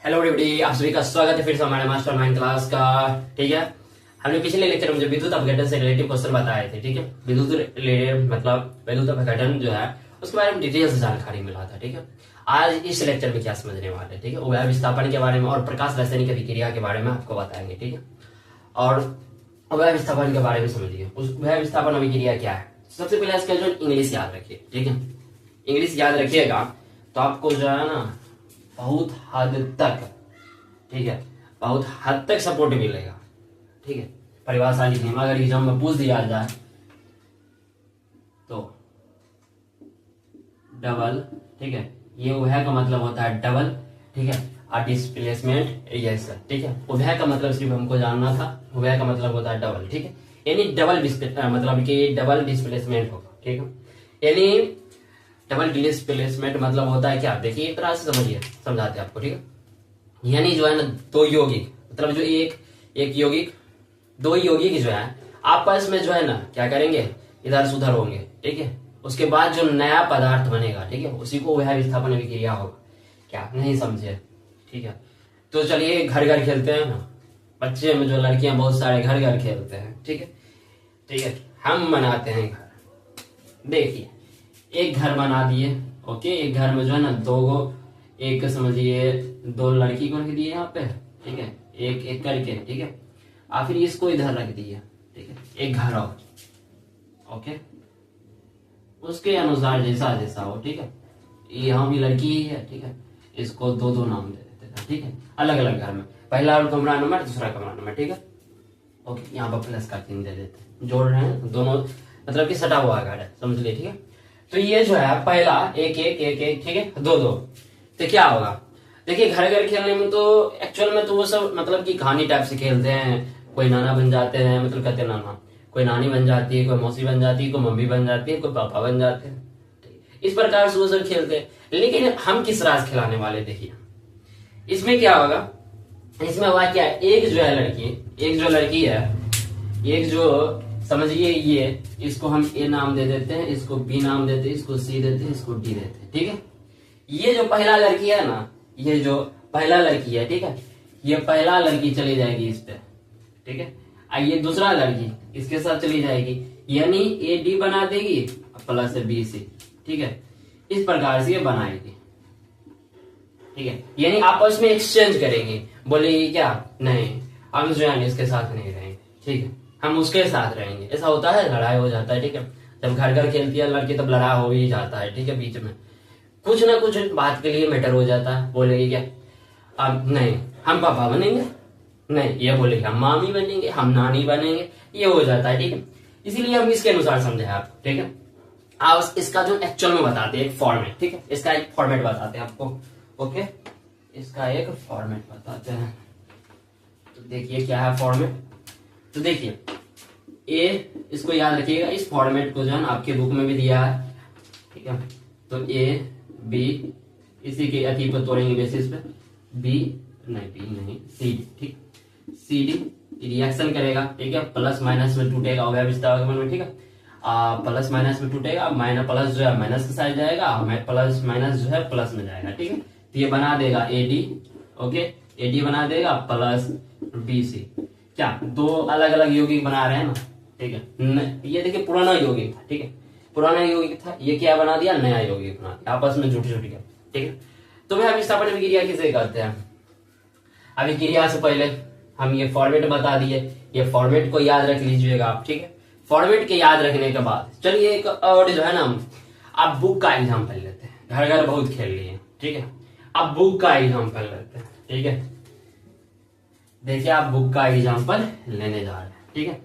Hello everybody, आप सभी का स्वागत है फिर से हमारे मास्टरमाइंड क्लास का। ठीक है, हमने पिछले लेक्चर में जो विद्युत अपघटन से रिलेटिव क्वेश्चन बताए थे। ठीक है, विद्युत अपघटन जो है उसके बारे में डिटेल से जानकारी मिला था। ठीक है, आज इस लेक्चर में क्या समझने वाले, ठीक है, उभय विस्थापन के बारे में और प्रकाश रासायनिक अभिक्रिया के बारे में आपको बताएंगे। ठीक है, और उभय विस्थापन के बारे में समझिए, उस उभय विस्थापन अभिक्रिया क्या है। सबसे पहले इसका जो इंग्लिश याद रखिए। ठीक है, इंग्लिश याद रखिएगा तो आपको जो है ना बहुत हद तक, ठीक है, बहुत हद तक सपोर्ट मिलेगा। ठीक है, परिभाषा लिखने में अगर एग्जाम में पूछ दिया जाए तो डबल, ठीक है, ये उभय का मतलब होता है डबल। ठीक है, और डिस्प्लेसमेंट, यस सर। ठीक है, उभय का मतलब सिर्फ हमको जानना था, उभय का मतलब होता है डबल। ठीक है, यानी डबल मतलब कि डबल डिस्प्लेसमेंट होगा। ठीक है, यानी डबल डिस्प्लेसमेंट मतलब होता है क्या, देखिए एक तरह से समझिए, समझाते हैं आपको। ठीक है, यानी जो है ना दो यौगिक, मतलब जो एक यौगिक, दो यौगिक जो है आपस में जो है ना क्या करेंगे, इधर से उधर होंगे। ठीक है, उसके बाद जो नया पदार्थ बनेगा, ठीक है, उसी को उभय विस्थापन अभिक्रिया होगा। क्या नहीं समझे? ठीक है, तो चलिए घर घर खेलते हैं ना, बच्चे में जो लड़कियां बहुत सारे घर घर खेलते हैं। ठीक है, ठीक है, हम बनाते हैं घर। देखिए एक घर बना दिए, ओके, एक घर में जो है ना दो गो, एक समझिए दो लड़की को रख दिए यहाँ पे, ठीक है, एक एक करके। ठीक है, और फिर इसको इधर रख दिए। ठीक है, एक घर और, ओके, उसके अनुसार जैसा जैसा हो। ठीक है, यहाँ भी लड़की ही है। ठीक है, इसको दो दो नाम दे देते हैं। ठीक है, अलग अलग घर में, पहला कमरा नंबर, दूसरा कमरा नंबर। ठीक है, ओके, यहाँ पर प्लस का चिन्ह दे देते हैं, जोड़ रहे हैं दोनों, मतलब कि सटा हुआ घर है, समझ लिए। ठीक है, तो ये जो है पहला एक एक एक एक, ठीक है, दो दो, तो क्या होगा, देखिए घर घर खेलने में तो एक्चुअल में तो वो सब मतलब कि कहानी टाइप से खेलते हैं। कोई नाना बन जाते हैं, मतलब कहते हैं नाना, कोई नानी बन जाती है, कोई मौसी बन जाती है, कोई मम्मी बन जाती है, कोई पापा बन जाते हैं। इस प्रकार से वो सब खेलते हैं। लेकिन हम किस राज खिलाने वाले, देखिए इसमें क्या होगा, इसमें हुआ क्या, एक जो है लड़की, एक जो लड़की है, एक जो समझिए ये, इसको हम ए नाम दे देते हैं, इसको बी नाम देते हैं, इसको सी देते हैं, इसको डी देते हैं। ठीक है, ये जो पहला लड़की है ना, ये जो पहला लड़की है, ठीक है, ये पहला लड़की चली जाएगी इस पे। ठीक है, और ये दूसरा लड़की इसके साथ चली जाएगी, यानी ए डी बना देगी प्लस बी सी। ठीक है, इस प्रकार से ये बनाएगी। ठीक है, यानी आपस में एक्सचेंज करेंगे, बोलेगी क्या, नहीं हम जो है इसके साथ नहीं रहेंगे, ठीक है, हम उसके साथ रहेंगे। ऐसा होता है, लड़ाई हो जाता है। ठीक है, जब घर घर खेलती है लड़की तब लड़ाई हो ही जाता है। ठीक है, बीच में कुछ ना कुछ बात के लिए मैटर हो जाता है, बोलेगी क्या, अब नहीं हम पापा बनेंगे, नहीं ये बोलेगी हम मामी बनेंगे, हम नानी बनेंगे, ये हो जाता है। ठीक है, इसीलिए हम इसके अनुसार समझे आपको। ठीक है, आप इसका जो एक्चुअल में बताते हैं एक फॉर्मेट, ठीक है, इसका एक फॉर्मेट बताते हैं आपको। ओके, इसका एक फॉर्मेट बताते हैं, तो देखिए क्या है फॉर्मेट। तो देखिए ए, इसको याद रखिएगा, इस फॉर्मेट को जो है ना आपके बुक में भी दिया है। ठीक है, तो ए बी, इसी के अति पर तोड़ेंगे बेसिस पे, बी नहीं सी डी। ठीक, सी डी रिएक्शन करेगा। ठीक है, प्लस माइनस में टूटेगा उभय विस्थापन में। ठीक है, प्लस माइनस में टूटेगा, माइनस प्लस जो है माइनस के साइड जाएगा, प्लस माइनस जो है प्लस में जाएगा। ठीक है, तो ये बना देगा A D, okay, A D बना देगा प्लस बी सी। क्या दो अलग अलग यौगिक बना रहे हैं ना। ठीक है, ये देखिए पुराना यौगिक था। ठीक है, पुराना यौगिक था, ये क्या बना दिया, नया यौगिक बना दिया, आपस में जुट जुट गया। ठीक है, तो वह विस्थापन अभिक्रिया किसे कहते हैं। अभिक्रिया से पहले हम ये फॉर्मेट बता दिए, ये फॉर्मेट को याद रख लीजिएगा आप। ठीक है, फॉर्मेट के याद रखने के बाद चलिए एक और जो है ना, आप बुक का एग्जाम्पल लेते हैं, घर घर बहुत खेल लिए। ठीक है, अब बुक का एग्जाम्पल लेते हैं। ठीक है, देखिए आप बुक का एग्जाम्पल लेने जा रहे हैं। ठीक है,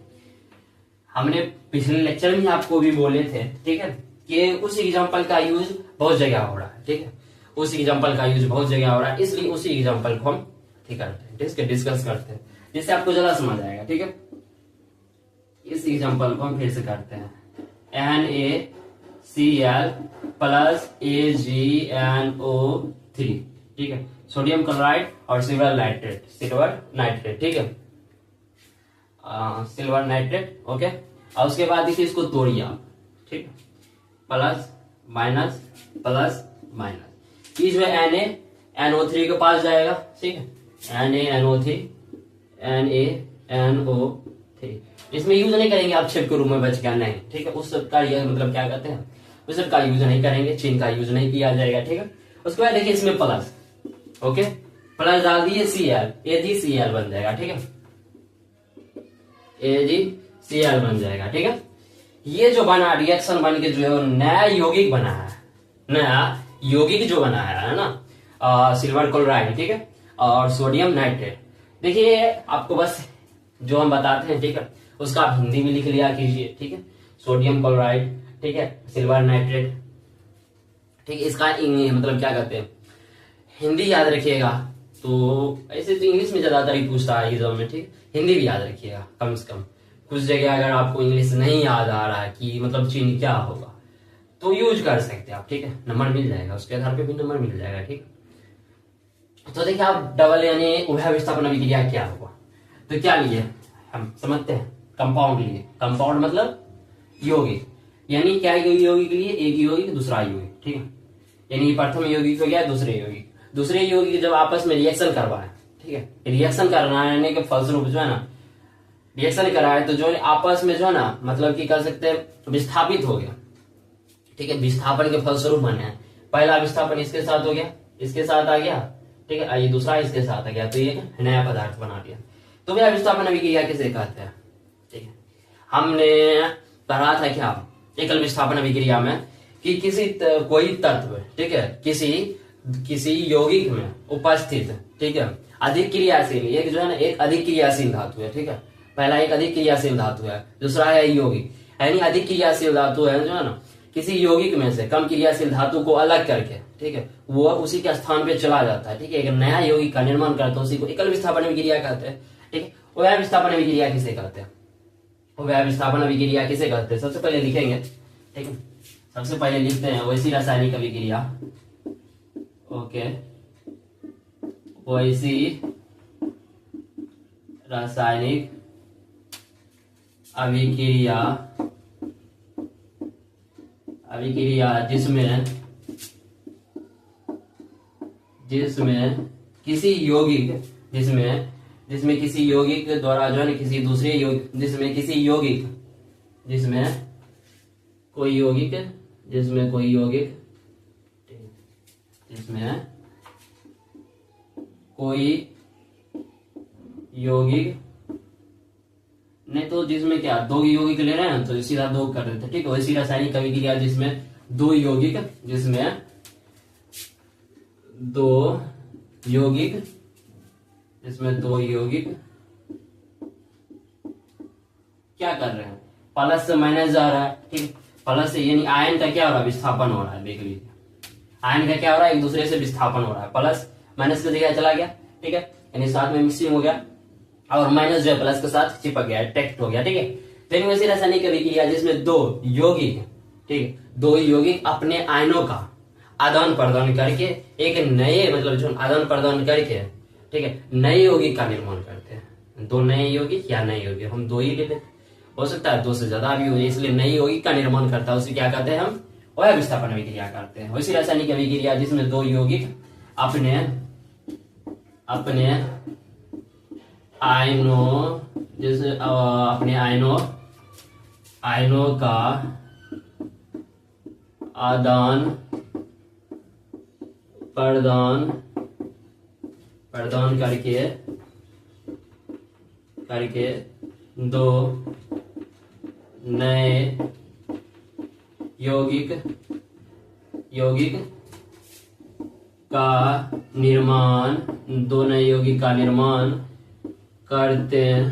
हमने पिछले लेक्चर में आपको भी बोले थे, ठीक है, कि उस एग्जाम्पल का यूज बहुत जगह हो रहा है। ठीक है, उस एग्जाम्पल का यूज बहुत जगह हो रहा है, इसलिए उसी एग्जाम्पल को हम ठीक करते हैं, डिस्कस करते हैं, जिससे आपको ज्यादा समझ आएगा। ठीक है, इस एग्जाम्पल को हम फिर से करते हैं, NaCl प्लस AgNO3। ठीक है, सोडियम क्लोराइड और सिल्वर नाइट्रेट, ठीक है, सिल्वर नाइट्रेट। ओके, और उसके बाद देखिए इसको तोड़िए आप। ठीक है, प्लस माइनस प्लस माइनस, ये जो है NO3 के पास जाएगा, ठीक है, NaNO3 NaNO3। इसमें यूज नहीं करेंगे आप छिप के रूप में बच गया, नहीं, ठीक है, उस सब का ये मतलब क्या कहते हैं, उस सब का यूज नहीं करेंगे, चिन्ह का यूज नहीं किया जाएगा, ठीक है। उसके बाद देखिए इसमें प्लस, ओके, प्लस डाल दिए Cl, AgCl बन जाएगा, ठीक है, AgCl बन जाएगा, ठीक है। ये जो बना रिएक्शन बन के जो है नया यौगिक बना है, नया यौगिक जो बना है ना, सिल्वर क्लोराइड, ठीक है, और सोडियम नाइट्रेट। देखिए आपको बस जो हम बताते हैं, ठीक है, उसका आप हिंदी में लिख लिया कीजिए, ठीक है, सोडियम क्लोराइड, ठीक है, सिल्वर नाइट्रेट, ठीक है। इसका मतलब क्या कहते हैं, हिंदी याद रखिएगा। तो ऐसे तो इंग्लिश में ज्यादातर ही पूछता है एग्जाम में, ठीक, हिंदी भी याद रखिएगा कम से कम। कुछ जगह अगर आपको इंग्लिश नहीं याद आ रहा है कि मतलब चिन्ह क्या होगा तो यूज कर सकते हैं आप, ठीक है, नंबर मिल जाएगा, उसके आधार पे भी नंबर मिल जाएगा, ठीक। तो देखिए आप डबल यानी उभय विस्थापन अभिक्रिया क्या होगा, तो क्या लिए हम समझते हैं, कंपाउंड लिए। कंपाउंड मतलब यौगिक, यानी क्या यौगिक लिए, एक यौगिक दूसरा यौगिक, ठीक है, यानी प्रथम यौगिक हो गया दूसरे यौगिक, दूसरे यौगिक जब आपस में रिएक्शन करवाए, ठीक है, रिएक्शन कराने के फलस्वरूप जो है ना, रिएक्शन कराए तो जो आपस में जो है ना मतलब कि कर सकते हैं विस्थापित हो गया, ठीक है, विस्थापन के फलस्वरूप बने हैं। पहला विस्थापन इसके साथ हो गया, इसके साथ आ गया, ठीक है, ये दूसरा इसके साथ आ गया, तो ये नया पदार्थ बना दिया। तो वह विस्थापन अभिक्रिया किसे कहते हैं, ठीक है। हमने पढ़ा था क्या एकल विस्थापन अभिक्रिया में कि किसी कोई तत्व, ठीक है, किसी यौगिक में उपस्थित, ठीक है, अधिक क्रियाशील, एक जो है ना एक अधिक क्रियाशील धातु है, ठीक है, पहला एक अधिक क्रियाशील धातु है, दूसरा है यौगिक, यानी अधिक क्रियाशील धातु है जो है ना किसी यौगिक में से कम क्रियाशील धातु को अलग करके, ठीक है, वो उसी के स्थान पे चला जाता है, ठीक है, एक नया यौगिक का निर्माण करता है, उसी को एकल विस्थापन अभिक्रिया कहते हैं, ठीक है। उभय विस्थापन अभिक्रिया किसे कहते हैं, उभय विस्थापन अभिक्रिया किसे कहते हैं, सबसे पहले लिखेंगे, ठीक है, सबसे पहले लिखते हैं वैसी रासायनिक अभिक्रिया, ओके, वैसी रासायनिक अभिक्रिया जिसमें किसी यौगिक, जिसमें किसी यौगिक द्वारा जो है किसी दूसरे यौगिक, जिसमें कोई यौगिक नहीं तो जिसमें क्या दो यौगिक ले रहे हैं तो सीधा दो कर देते हैं, ठीक है, वैसी रासायनिक अभिक्रिया जिसमें दो यौगिक क्या कर रहे हैं, प्लस से माइनस जा रहा है, ठीक, प्लस से यानी आयन का क्या हो रहा है, विस्थापन हो रहा है, देख लीजिए आयन का क्या हो रहा है, एक दूसरे से विस्थापन हो रहा है, प्लस माइनस की जगह चला गया, ठीक है, यानी साथ में मिक्सिंग हो गया और माइनस जो है प्लस के साथ चिपक गया, टेक्ट हो गया, ठीक है। लेकिन वैसी रासायनिक अभिक्रिया जिसमें दो यौगिक, ठीक है, दो यौगिक अपने आयनों का आदान प्रदान करके एक नए मतलब जो आदान प्रदान करके, ठीक है, नए यौगिक का निर्माण करते हैं, दो नए यौगिक या नए यौगिक हम दो ही लेते हैं, हो सकता है दो से ज्यादा भी हो, इसलिए नए यौगिक का निर्माण करता है, उसे क्या कहते हैं हम वह विस्थापन अभिक्रिया करते हैं। वैसी रासायनिक अभिक्रिया जिसमें दो यौगिक अपने आयनों जैसे अपने आयनों का आदान प्रदान करके दो नए यौगिक का निर्माण करते हैं,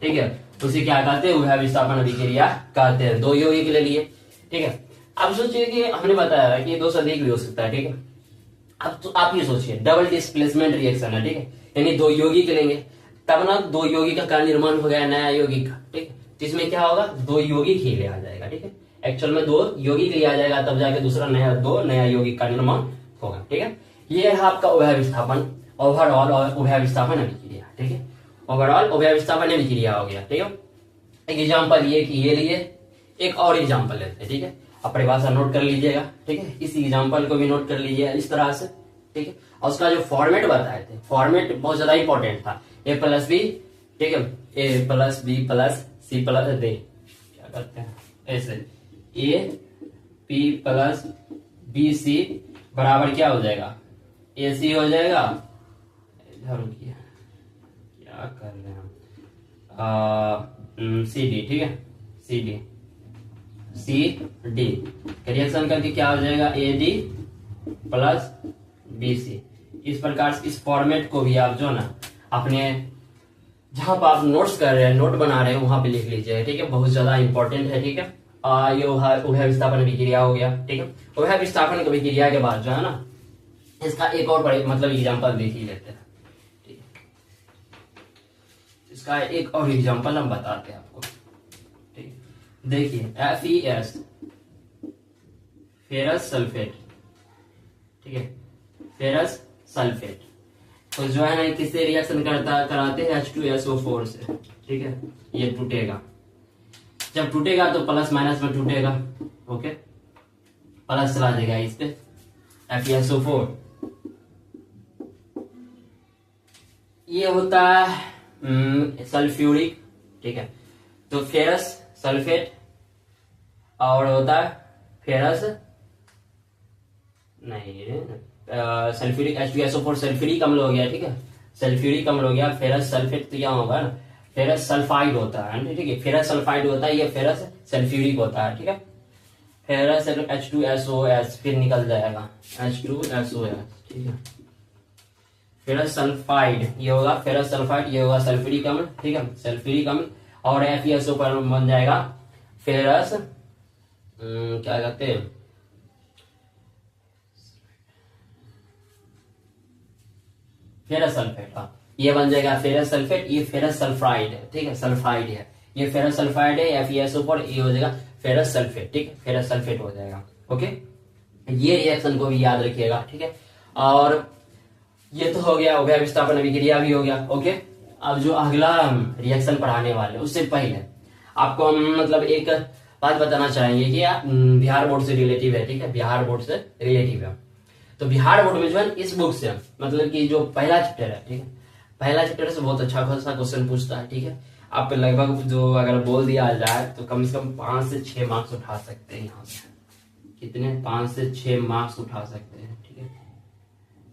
ठीक है, उसे क्या कहते हैं उभय विस्थापन अभिक्रिया कहते हैं। दो यौगिक ले लिए, ठीक है। अब सोचिए कि हमने बताया कि दो से अधिक भी हो सकता है, ठीक है। अब तो आप ये सोचिए डबल डिस्प्लेसमेंट रिएक्शन है, ठीक है, यानी दो यौगिक लेंगे तब ना दो यौगिक का निर्माण हो गया नया यौगिक का, ठीक है, जिसमें क्या होगा दो यौगिक ही ले आ जाएगा, ठीक है, एक्चुअल में दो यौगिक ले आ जाएगा तब जाके दूसरा नया यौगिक का निर्माण होगा, ठीक है। ये है आपका उभय विस्थापन, ओवरऑल उभय विस्थापन अभिक्रिया, ठीक है, ओवरऑल उभय विस्थापन अभिक्रिया हो गया, ठीक है। एक एग्जांपल ये कि ये लिए एक और एग्जांपल लेते हैं, ठीक है। आप परिभाषा नोट कर लीजिएगा, ठीक है। इस एग्जाम्पल को भी नोट कर लीजिएगा इस तरह से, ठीक है। और उसका जो फॉर्मेट बताए थे, फॉर्मेट बहुत ज्यादा इंपॉर्टेंट था। ए प्लस बी, ठीक है, A plus B plus C plus D, क्या करते हैं ऐसे, A P plus B C बराबर क्या हो जाएगा, ए सी हो जाएगा। इधर रुकिए, क्या कर रहे हैं हम, सी डी, ठीक है, C D, C D reaction करके क्या हो जाएगा, A D plus B C. इस प्रकार से इस फॉर्मेट को भी आप जो ना अपने जहां पर आप नोट्स कर रहे हैं, नोट बना रहे हैं, वहां पे लिख लीजिए, ठीक है। बहुत ज्यादा इंपॉर्टेंट है, ठीक है। ये उभय विस्थापन अभिक्रिया हो गया, ठीक है। उभय विस्थापन अभिक्रिया के बाद जो है ना, इसका एक और मतलब एग्जाम्पल देख ही लेते हैं, ठीक है। इसका एक और एग्जाम्पल हम बताते हैं आपको, ठीक है। देखिए FeS, फेरस सल्फेट, ठीक है, फेरस सल्फेट, तो जो है ना किससे रिएक्शन कराते हैं, H2SO4 से, ठीक है। ये टूटेगा, जब टूटेगा तो प्लस माइनस में टूटेगा, ओके, प्लस चला जाएगा इस पे, FeSO4। ये होता है सल्फ्यूरिक, ठीक है। तो फेरस सल्फेट और होता है फेरस नहीं सल्फ्यूरिक, H2SO4 सल्फ्यूरिक अम्ल हो गया, ठीक है, सल्फ्यूरिक अम्ल हो गया। फेरस सल्फेट तो क्या होगा ना, फेरस सल्फाइड होता है, ठीक है, फेरस सल्फाइड होता है, ये फेरस सल्फ्यूरिक होता है, ठीक है। फेरस H2SOS फिर निकल जाएगा H2SOS, ठीक है। फेरस सल्फाइड ये होगा, फेरस सल्फाइड ये होगा सल्फ्यूरिक अम्ल, ठीक है, सल्फ्यूरिक अम्ल। और FeSO पर बन जाएगा फेरस क्या कहते हैं, फेरस सल्फेट, हाँ, ये बन जाएगा फेरस सल्फेट। ये फेरस सल्फाइड है, ठीक है, सल्फाइड है, ये फेरस सल्फाइड है, FeSO पर ये हो जाएगा फेरस सल्फेट, ठीक है, फेरस सल्फेट हो जाएगा, ओके। ये रिएक्शन को भी याद रखिएगा, ठीक है। और ये तो हो गया, उभय विस्थापन अभिक्रिया भी हो गया, ओके। अब जो अगला हम रिएक्शन पढ़ाने वाले उससे पहले आपको हम मतलब एक बात बताना चाहेंगे कि बिहार बोर्ड से रिलेटिव है, ठीक है, बिहार बोर्ड से रिलेटिव है। तो बिहार बोर्ड में जो है इस बुक से मतलब कि जो पहला चैप्टर है, ठीक है, पहला चैप्टर से बहुत अच्छा खासा क्वेश्चन पूछता है, ठीक है। आप लगभग जो अगर बोल दिया जाए तो कम से कम 5 से 6 मार्क्स उठा सकते हैं यहाँ से, कितने, 5 से 6 मार्क्स उठा सकते हैं, ठीक है।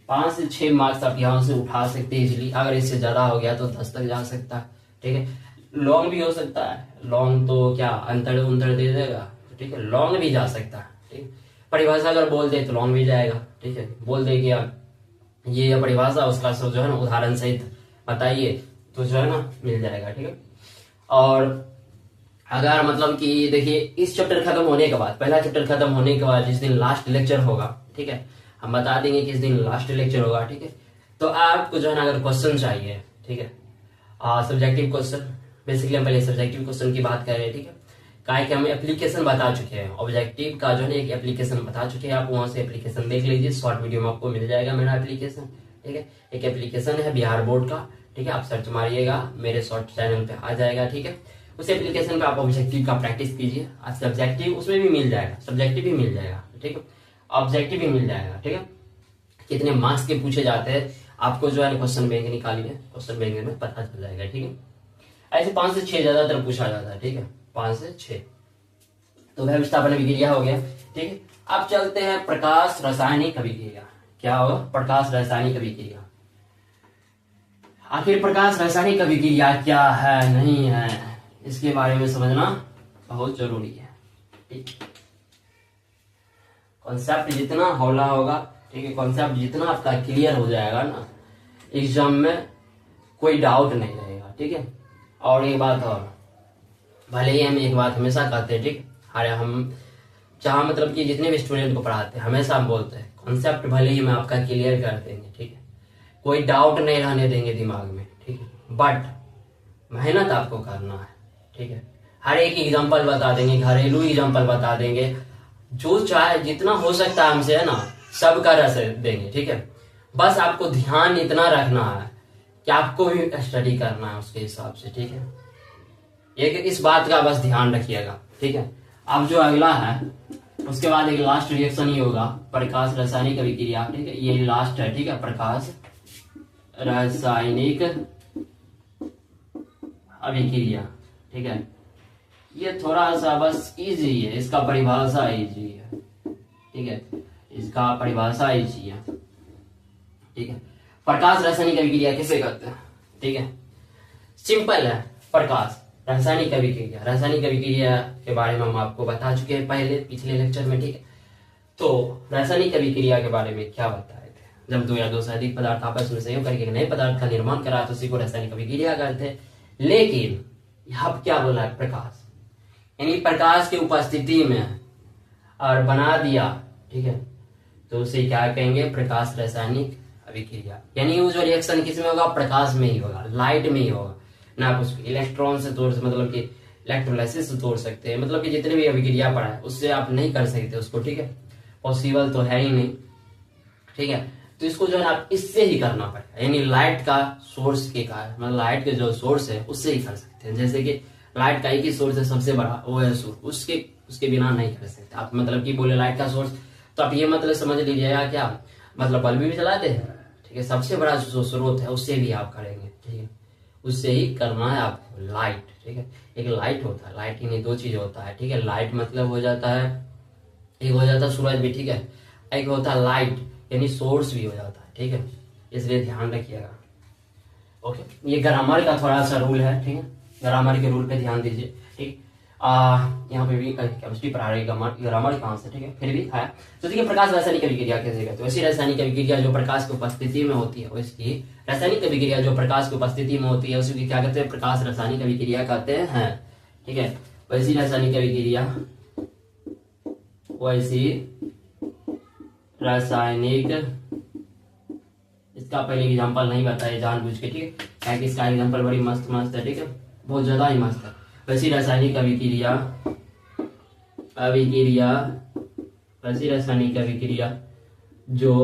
5 से 6 मार्क्स आप यहाँ से उठा सकते हैं इजिली। अगर इससे ज्यादा हो गया तो 10 तक जा सकता है, ठीक है। लॉन्ग भी हो सकता है, लॉन्ग तो क्या अंतर उंतर दे देगा, ठीक है, लॉन्ग भी जा सकता है, ठीक। परिभाषा अगर बोल दे तो लॉन्ग भी जाएगा, ठीक है, बोल दे कि ये परिभाषा उसका सब जो है ना उदाहरण सहित बताइए तो जो है ना मिल जाएगा, ठीक है। और अगर मतलब कि देखिए इस चैप्टर खत्म होने के बाद, पहला चैप्टर खत्म होने के बाद जिस दिन लास्ट लेक्चर होगा, ठीक है, हम बता देंगे किस दिन लास्ट लेक्चर होगा, ठीक है। तो आपको जो है ना अगर क्वेश्चन चाहिए, ठीक है, सब्जेक्टिव क्वेश्चन, बेसिकली हम पहले सब्जेक्टिव क्वेश्चन की बात कर रहे हैं, ठीक है। काहे कि हम एप्लीकेशन बता चुके हैं, ऑब्जेक्टिव का जो है एक एप्लीकेशन बता चुके हैं, आप वहां से एप्लीकेशन देख लीजिए, शॉर्ट वीडियो में आपको मिल जाएगा मेरा एप्लीकेशन, ठीक है। एक एप्लीकेशन है बिहार बोर्ड का, ठीक है, आप सर्च मारिएगा मेरे शॉर्ट चैनल पे आ जाएगा, ठीक है। उस एप्लीकेशन पे आप ऑब्जेक्टिव का प्रैक्टिस कीजिए, सब्जेक्टिव उसमें भी मिल जाएगा, सब्जेक्टिव भी मिल जाएगा, ठीक है, ऑब्जेक्टिव भी मिल जाएगा, ठीक है। कितने मार्क्स के पूछे जाते हैं आपको जो है क्वेश्चन बैंक निकालिए, क्वेश्चन बैंक में पता चल जाएगा, ठीक है। ऐसे 5 से 6 ज्यादातर पूछा जाता है, ठीक है, 5 से 6। तो वह विस्थापन अभिक्रिया हो गया, ठीक है। अब चलते हैं प्रकाश रासायनिक अभिक्रिया। क्या होगा, प्रकाश रासायनिक अभिक्रिया। आखिर प्रकाश रासायनिक अभिक्रिया क्या है, नहीं है, इसके बारे में समझना बहुत जरूरी है, ठीक। कॉन्सेप्ट जितना हौला होगा, ठीक है, कॉन्सेप्ट जितना आपका क्लियर हो जाएगा ना, एग्जाम में कोई डाउट नहीं रहेगा, ठीक है। और एक बात और, भले ही हम एक बात हमेशा कहते हैं, ठीक, अरे हम जहाँ मतलब कि जितने भी स्टूडेंट को पढ़ाते हैं हमेशा हम बोलते हैं कॉन्सेप्ट भले ही हम आपका क्लियर कर देंगे, ठीक है, कोई डाउट नहीं रहने देंगे दिमाग में, ठीक है, बट मेहनत आपको करना है, ठीक है। हर एक एग्जाम्पल बता देंगे, घरेलू एग्जाम्पल बता देंगे, जो चाहे जितना हो सकता है हमसे है ना सब कर देंगे, ठीक है। बस आपको ध्यान इतना रखना है कि आपको भी स्टडी करना है उसके हिसाब से, ठीक है। एक इस बात का बस ध्यान रखिएगा, ठीक है। अब जो अगला है उसके बाद एक लास्ट रिएक्शन ही होगा प्रकाश रासायनिक अभिक्रिया, ठीक है, ये लास्ट है, ठीक है, प्रकाश रासायनिक अभिक्रिया, ठीक है। ये थोड़ा सा बस इजी है, इसका परिभाषा इजी है, ठीक है, इसका परिभाषा इजी है, ठीक है। प्रकाश रासायनिक अभिक्रिया किसे कहते हैं, ठीक है, सिंपल है। प्रकाश रासायनिक अभिक्रिया, रासायनिक अभिक्रिया के बारे में हम आपको बता चुके हैं पहले पिछले लेक्चर में, ठीक है। तो रासायनिक अभिक्रिया के बारे में क्या बताए थे, जब दो या दो से अधिक पदार्थ आपस में संयोग करके नए पदार्थ का निर्माण करा तो उसी को रासायनिक अभिक्रिया कहते हैं। लेकिन यहाँ क्या बोला है, प्रकाश, यानी प्रकाश की उपस्थिति में और बना दिया, ठीक है, तो उसे क्या कहेंगे, प्रकाश रासायनिक अभिक्रिया। यानी वो जो रिएक्शन किसमें होगा, प्रकाश में ही होगा, लाइट में ही होगा, ना आप उसको इलेक्ट्रॉन से तोड़, मतलब कि इलेक्ट्रोलाइसिस से तोड़ सकते हैं, मतलब कि जितने भी अभिक्रिया पड़ा है उससे आप नहीं कर सकते उसको, ठीक है, पॉसिबल तो है ही नहीं, ठीक है। तो इसको जो है आप इससे ही करना पड़ेगा, यानी लाइट का सोर्स के कारण, मतलब लाइट के जो सोर्स है उससे ही कर सकते हैं। जैसे कि लाइट का एक ही सोर्स है सबसे बड़ा, वो है सूर्य, उसके बिना नहीं कर सकते आप। मतलब कि बोले लाइट का सोर्स, तो आप ये मतलब समझ लीजिएगा क्या, मतलब बल्ब भी चलाते हैं, ठीक है, सबसे बड़ा जो स्रोत है उससे भी आप करेंगे, ठीक है, उससे ही करना है आपको, लाइट, ठीक है। एक लाइट होता है, लाइट ही नहीं दो चीज होता है, ठीक है। लाइट मतलब हो जाता है, एक हो जाता है सूरज भी, ठीक है, एक होता है लाइट यानी सोर्स भी हो जाता है, ठीक है, इसलिए ध्यान रखिएगा। ओके, ये ग्रामर का थोड़ा सा रूल है, ठीक है, ग्रामर के रूल पे ध्यान दीजिए, ठीक। यहाँ पे भी केमिस्ट्री पढ़ा रही ग्रामर कहाँ से, ठीक है, फिर भी है। तो देखिए प्रकाश रासायनिक अभिक्रिया कैसे कहते हैं, वैसी रासायनिक अभिक्रिया जो प्रकाश की उपस्थिति में होती है, उसकी रासायनिक अभिक्रिया जो प्रकाश की उपस्थिति में होती है उसकी क्या कहते हैं, प्रकाश रासायनिक अभिक्रिया कहते हैं, ठीक है। वैसी रासायनिक अभिक्रिया, वैसी रासायनिक, इसका पहले एग्जांपल नहीं बताया जानबूझ के, ठीक है, इसका एग्जांपल बड़ी मस्त मस्त है, ठीक है, बहुत ज्यादा ही मस्त है। वैसी रासायनिक अभिक्रिया, वैसी रासायनिक अभिक्रिया जो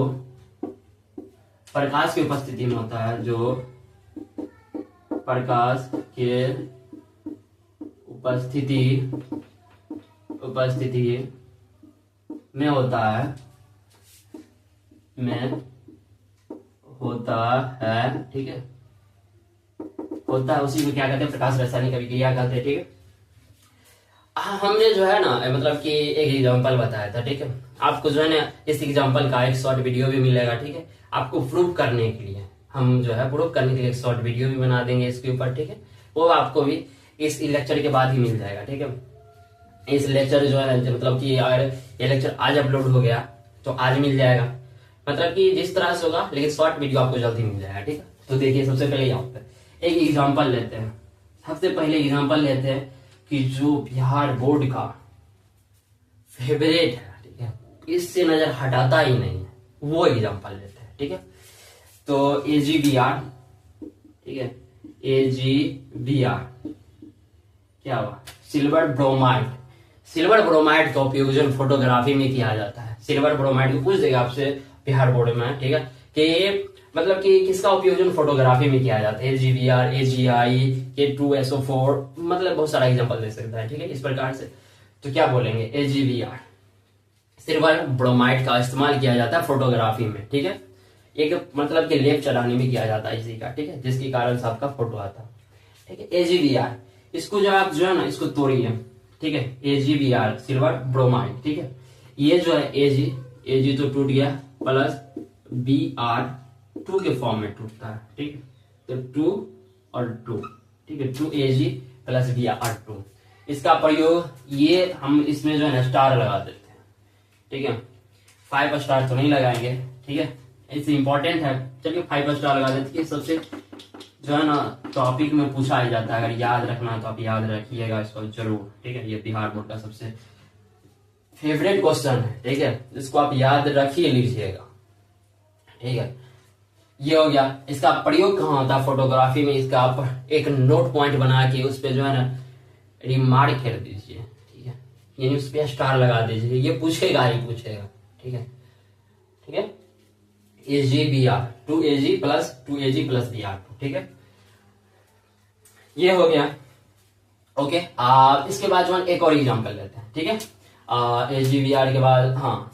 प्रकाश की उपस्थिति में होता है, जो प्रकाश के उपस्थिति में होता है, ठीक है, होता है, उसी में क्या कहते हैं, प्रकाश रासायनिक अभिक्रिया कहते हैं, ठीक है। हमने जो है ना मतलब कि एक एग्जांपल बताया था, ठीक है, आपको जो है ना इस एग्जांपल का एक शॉर्ट वीडियो भी मिलेगा, ठीक है, आपको प्रूव करने के लिए, हम जो है प्रूव करने के लिए एक शॉर्ट वीडियो भी बना देंगे इसके ऊपर, ठीक है, वो आपको भी इस लेक्चर के बाद ही मिल जाएगा, ठीक है। इस लेक्चर जो है मतलब कि अगर ये लेक्चर आज अपलोड हो गया तो आज मिल जाएगा, मतलब कि जिस तरह से होगा, लेकिन शॉर्ट वीडियो आपको जल्दी मिल जाएगा, ठीक है। तो देखिए सबसे पहले यहाँ पर एक एग्जांपल लेते हैं, सबसे पहले एग्जांपल लेते हैं कि जो बिहार बोर्ड का फेवरेट है, ठीक है, इससे नजर हटाता ही नहीं है, वो एग्जांपल लेते हैं, ठीक है। तो AgBr, ठीक है, AgBr क्या हुआ, सिल्वर ब्रोमाइड। सिल्वर ब्रोमाइड का उपयोग जो फोटोग्राफी में किया जाता है, सिल्वर ब्रोमाइड को पूछ देगा आपसे बिहार बोर्ड में, ठीक है, कि मतलब कि किसका उपयोग जो फोटोग्राफी में किया जाता है, AgBr, AgI, K2SO4, मतलब बहुत सारा एग्जांपल दे सकता है, ठीक है, इस प्रकार से। तो क्या बोलेंगे, AgBr, सिल्वर ब्रोमाइड का इस्तेमाल किया जाता है फोटोग्राफी में, ठीक है, एक मतलब कि लेप चढ़ाने में किया जाता है इसी का, ठीक है, जिसके कारण से आपका फोटो आता है, ठीक है। AgBr, इसको जो आप जो है ना इसको तोड़िए, ठीक है, AgBr सिल्वर ब्रोमाइड, ठीक है, ये जो है Ag तो टूट गया, प्लस Br 2 के फॉर्म में टूटता है, ठीक है, तो 2 और 2, ठीक है, 2Ag प्लस Br2। इसका प्रयोग ये हम इसमें जो है ना स्टार लगा देते हैं, ठीक है, 5 स्टार तो नहीं लगाएंगे, ठीक है, इससे इंपॉर्टेंट है, चलिए 5 स्टार लगा देते हैं। सबसे जो है ना टॉपिक में पूछा ही जाता है, अगर याद रखना तो आप याद रखिएगा इसको जरूर, ठीक है, ये बिहार बोर्ड का सबसे फेवरेट क्वेश्चन है, ठीक है, इसको आप याद रख ही लीजिएगा, ठीक है। ये हो गया, इसका प्रयोग कहाँ होता है, फोटोग्राफी में। इसका आप एक नोट पॉइंट बना के उस पे जो है ना रिमार्क कर दीजिए, ठीक है, यानी उस पे स्टार लगा दीजिए, ये पूछेगा ही पूछेगा, ठीक है, ठीक है। AgBr 2Ag plus 2Ag plus Br2, ठीक है, ये हो गया। ओके, इसके बाद जो है एक और एग्जांपल लेते हैं, ठीक है। HgVr के बाद हाँ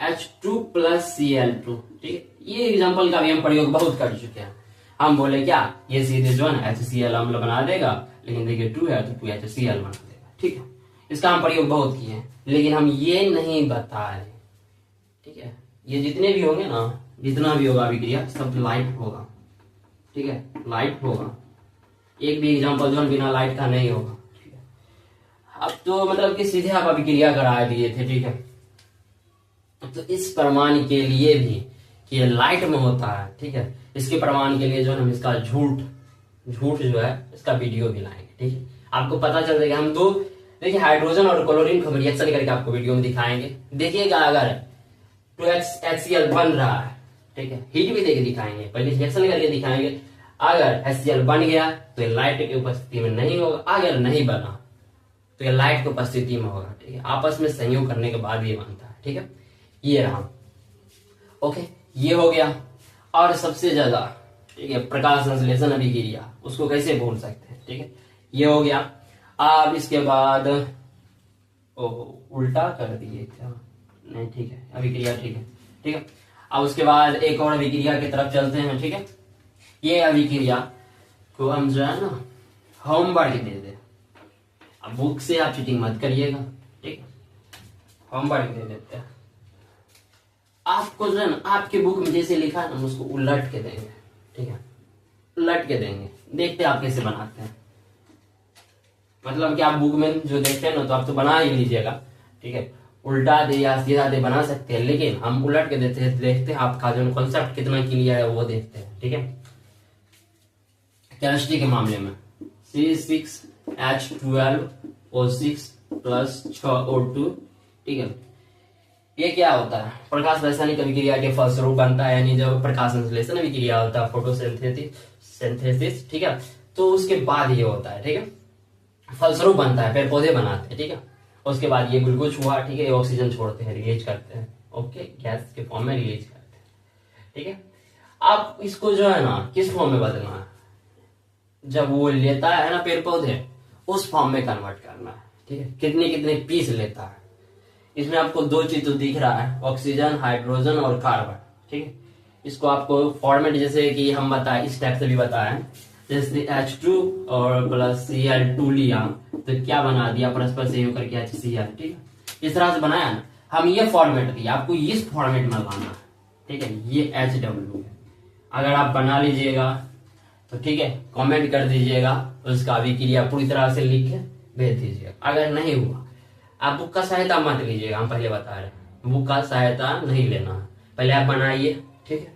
H2+Cl2, ठीक है। ये एग्जांपल का भी हम प्रयोग बहुत कर चुके हैं। हम बोले क्या, ये सीधे जो है ना HCl अम्ल बना देगा, लेकिन देखिए 2 है तो 2HCl बना देगा, ठीक है। इसका हम प्रयोग बहुत किए हैं, लेकिन हम ये नहीं बताए, ठीक है। ये जितने भी होंगे ना, जितना भी होगा अभिक्रिया सब लाइट होगा, ठीक है, लाइट होगा। एक भी एग्जांपल जो बिना लाइट का नहीं होगा, ठीक है। अब तो मतलब कि सीधे आप अभिक्रिया करा दिए थे, ठीक है। तो इस प्रमाण के लिए भी कि ये लाइट में होता है, ठीक है, इसके प्रमाण के लिए जो है हम इसका झूठ जो है इसका वीडियो भी लाएंगे, ठीक है। आपको पता चल जाएगा। हम दो देखिए हाइड्रोजन और क्लोरीन को रिएक्शन करके आपको वीडियो में दिखाएंगे। देखिएगा अगर 2HCl बन रहा है, ठीक है, हीट भी देके दिखाएंगे, पहले रिएक्शन करके दिखाएंगे। अगर HCl बन गया तो ये लाइट की उपस्थिति में नहीं होगा, अगर नहीं बना तो ये लाइट की उपस्थिति में होगा, ठीक है। आपस में संयोग करने के बाद ये बनता है, ठीक है। ये रहा, ओके, ये हो गया। और सबसे ज्यादा, ठीक है, प्रकाश संश्लेषण अभिक्रिया, उसको कैसे भूल सकते हैं, ठीक है। ये हो गया। अब इसके बाद उल्टा कर दिए क्या, नहीं, ठीक है, अभिक्रिया, ठीक है, ठीक है। अब उसके बाद एक और अभिक्रिया की तरफ चलते हैं, ठीक है। ये अभिक्रिया को हम जो है ना होमवर्क दे दे। अब बुक से आप चीटिंग मत करिएगा, ठीक है, होमवर्क दे देते हैं आपको जो है ना, आपके बुक में जैसे लिखा है ना उसको उलट के देंगे, ठीक है, उलट के देंगे। देखते हैं आप कैसे बनाते हैं, मतलब कि आप बुक में जो देखते हैं ना तो आप तो बना ही लीजिएगा, ठीक है। उल्टा दे या सीधा दे बना सकते हैं, लेकिन हम उलट के देते हैं, देखते हैं आपका जो कॉन्सेप्ट कितना क्लियर है वो देखते हैं, ठीक है। केमिस्ट्री के मामले में C6H12O6+6O2, ठीक है। ये क्या होता है, प्रकाश रासायनिक अभिक्रिया के फलस्वरूप बनता है, यानी जब प्रकाश संश्लेषण अभिक्रिया होता है, फोटोसिंथेसिस, ठीक है, तो उसके बाद ये होता है, ठीक है, फलस्वरूप बनता है, पेड़ पौधे बनाते हैं, ठीक है। उसके बाद ये ग्लूकोज हुआ, ठीक है, ये ऑक्सीजन छोड़ते हैं, रिलीज करते हैं, ओके, गैस के फॉर्म में रिलीज करते हैं, ठीक है। आप इसको जो है ना किस फॉर्म में बदलना है, जब वो लेता है ना पेड़ पौधे, उस फॉर्म में कन्वर्ट करना है, ठीक है। कितने कितने पीस लेता है, इसमें आपको दो चीज तो दिख रहा है, ऑक्सीजन, हाइड्रोजन और कार्बन, ठीक है। इसको आपको फॉर्मेट जैसे कि हम बताए, इस टाइप से भी बताए, जैसे H2 और प्लस Cl2 लिया तो क्या बना दिया, परस्पर सहयोग करके HCl, ठीक है। इस तरह से बनाया ना, हम ये फॉर्मेट दिया, आपको इस फॉर्मेट में लाना है, ठीक है। ये HW है, अगर आप बना लीजिएगा तो ठीक है, कमेंट कर दीजिएगा, उसका अभिक्रिया पूरी तरह से लिख के भेज दीजिएगा। अगर नहीं हुआ, आप बुक का सहायता मत लीजिएगा, हम पहले बता रहे हैं, बुक का सहायता नहीं लेना है, पहले आप बनाइए, ठीक है।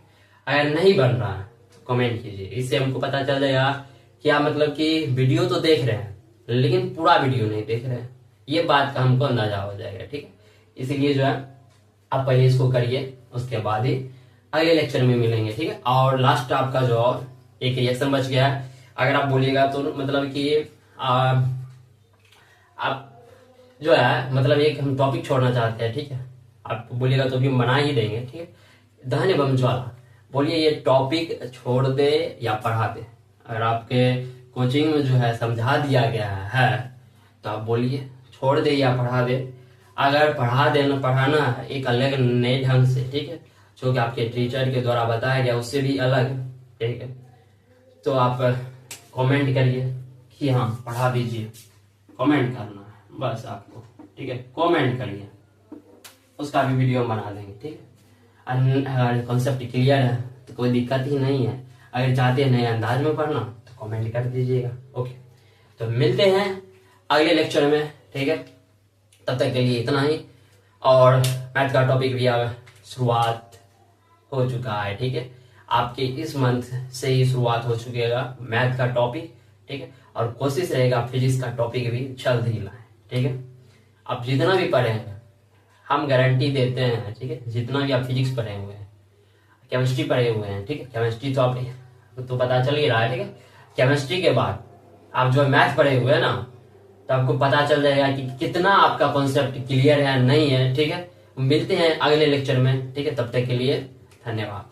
अगर नहीं बन रहा है तो कमेंट कीजिए, इससे हमको पता चल जाएगा क्या, मतलब कि वीडियो तो देख रहे हैं लेकिन पूरा वीडियो नहीं देख रहे हैं, ये बात का हमको अंदाजा हो जाएगा, ठीक है। इसलिए जो है आप पहले इसको करिए, उसके बाद ही अगले लेक्चर में मिलेंगे, ठीक है। और लास्ट आपका जो और एक रिएक्शन बच गया है, अगर आप बोलिएगा तो मतलब कि आप जो है मतलब एक हम टॉपिक छोड़ना चाहते हैं, ठीक है। आप बोलिएगा तो भी हम बना ही देंगे, ठीक है। दहन एवं ज्वाला, बोलिए ये टॉपिक छोड़ दे या पढ़ा दे। अगर आपके कोचिंग में जो है समझा दिया गया है तो आप बोलिए छोड़ दे या पढ़ा दे। अगर पढ़ाना है एक अलग नए ढंग से, ठीक है, जो कि आपके टीचर के द्वारा बताया गया उससे भी अलग, ठीक है, तो आप कमेंट करिए कि हाँ पढ़ा दीजिए, कमेंट करना है बस आपको, ठीक है, कमेंट करिए, उसका भी वीडियो बना देंगे, ठीक है। अगर कॉन्सेप्ट क्लियर है तो कोई दिक्कत ही नहीं है। अगर चाहते हैं नए अंदाज में पढ़ना तो कमेंट कर दीजिएगा, ओके। तो मिलते हैं अगले लेक्चर में, ठीक है। तब तक के लिए इतना ही, और मैथ का टॉपिक भी अब शुरुआत हो चुका है, ठीक है। आपके इस मंथ से ही शुरुआत हो चुकेगा मैथ का टॉपिक, ठीक है। और कोशिश रहेगा फिजिक्स का टॉपिक भी जल्द ही लाएं, ठीक है। आप जितना भी पढ़े हैं हम गारंटी देते हैं, ठीक है, जितना भी आप फिजिक्स पढ़े हुए हैं, केमिस्ट्री पढ़े हुए हैं, ठीक है, केमिस्ट्री तो आप तो पता चल ही रहा है, ठीक है। केमिस्ट्री के बाद आप जो मैथ पढ़े हुए हैं ना, तो आपको पता चल जाएगा कि कितना आपका कॉन्सेप्ट क्लियर है नहीं है, ठीक है। मिलते हैं अगले लेक्चर में, ठीक है, तब तक के लिए धन्यवाद।